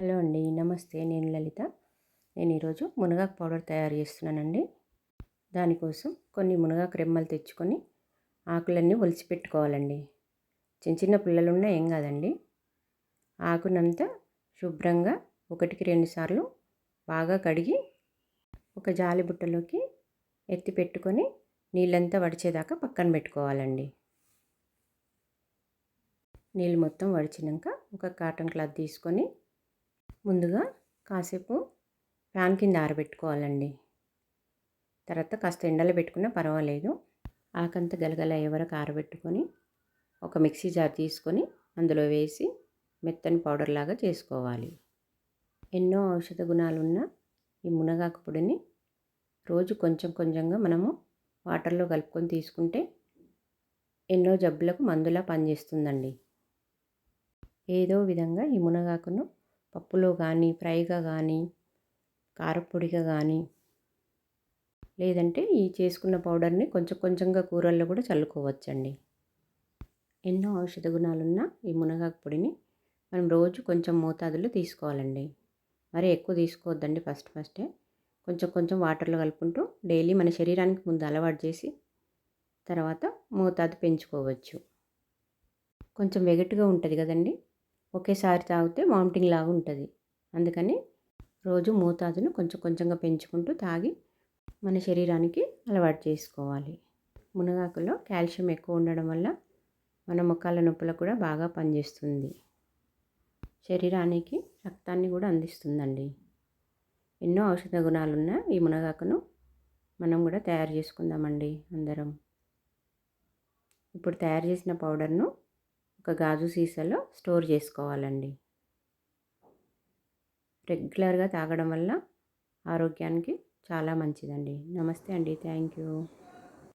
Hello అండి. నమస్తే. నేను లలిత. నేను ఈరోజు మునగాకు పౌడర్ తయారు చేస్తున్నానండి. దానికోసం కొన్ని మునగాకు రెమ్మలు తెచ్చుకొని ఆకులన్నీ ఒలిచిపెట్టుకోవాలండి. చిన్న చిన్న పిల్లలున్నా ఏం కాదండి. ఆకునంతా శుభ్రంగా 1-2 సార్లు బాగా కడిగి ఒక జాలి బుట్టలోకి ఎత్తి పెట్టుకొని నీళ్ళంతా వడిచేదాకా పక్కన పెట్టుకోవాలండి. నీళ్ళు మొత్తం వడిచినాక ఒక కాటన్ క్లాత్ తీసుకొని ముందుగా కాసేపు ఫ్యాన్ కింద ఆరబెట్టుకోవాలండి. తర్వాత కాస్త ఎండలో పెట్టుకున్నా పర్వాలేదు. ఆకంతా గలగల అయ్యే వరకు ఆరబెట్టుకొని ఒక మిక్సీ జార్ తీసుకొని అందులో వేసి మెత్తని పౌడర్ లాగా చేసుకోవాలి. ఎన్నో ఔషధ గుణాలున్న ఈ మునగాకు పొడిని రోజు కొంచెం కొంచెంగా మనము వాటర్లో కలుపుకొని తీసుకుంటే ఎన్నో జబ్బులకు మందులా పనిచేస్తుందండి. ఏదో విధంగా ఈ మునగాకును పప్పులో కానీ, ఫ్రైగా కానీ, కారపొడిగా కానీ, లేదంటే ఈ చేసుకున్న పౌడర్ని కొంచెం కొంచెంగా కూరల్లో కూడా చల్లుకోవచ్చండి. ఎన్నో ఔషధ గుణాలున్న ఈ మునగాకు పొడిని మనం రోజు కొంచెం మోతాదులో తీసుకోవాలండి. మరి ఎక్కువ తీసుకోవద్దండి. ఫస్టే కొంచెం కొంచెం వాటర్లో కలుపుకుంటూ డైలీ మన శరీరానికి ముందు అలవాటు చేసి తర్వాత మోతాదు పెంచుకోవచ్చు. కొంచెం వెగటుగా ఉంటుంది కదండి. ఒకేసారి తాగితే వామిటింగ్ లాగా ఉంటుంది. అందుకని రోజు మోతాదును కొంచెం కొంచెంగా పెంచుకుంటూ తాగి మన శరీరానికి అలవాటు చేసుకోవాలి. మునగాకులో కాల్షియం ఎక్కువ ఉండడం వల్ల మన మోకాళ్ళ నొప్పులకు కూడా బాగా పనిచేస్తుంది. శరీరానికి రక్తాన్ని కూడా అందిస్తుందండి. ఎన్నో ఔషధ గుణాలున్న ఈ మునగాకును మనం కూడా తయారు చేసుకుందామండి అందరం. ఇప్పుడు తయారు చేసిన పౌడర్ను ఒక గాజు సీసాలో స్టోర్ చేసుకోవాలండి. రెగ్యులర్గా తాగడం వల్ల ఆరోగ్యానికి చాలా మంచిదండి. నమస్తే అండి. Thank you.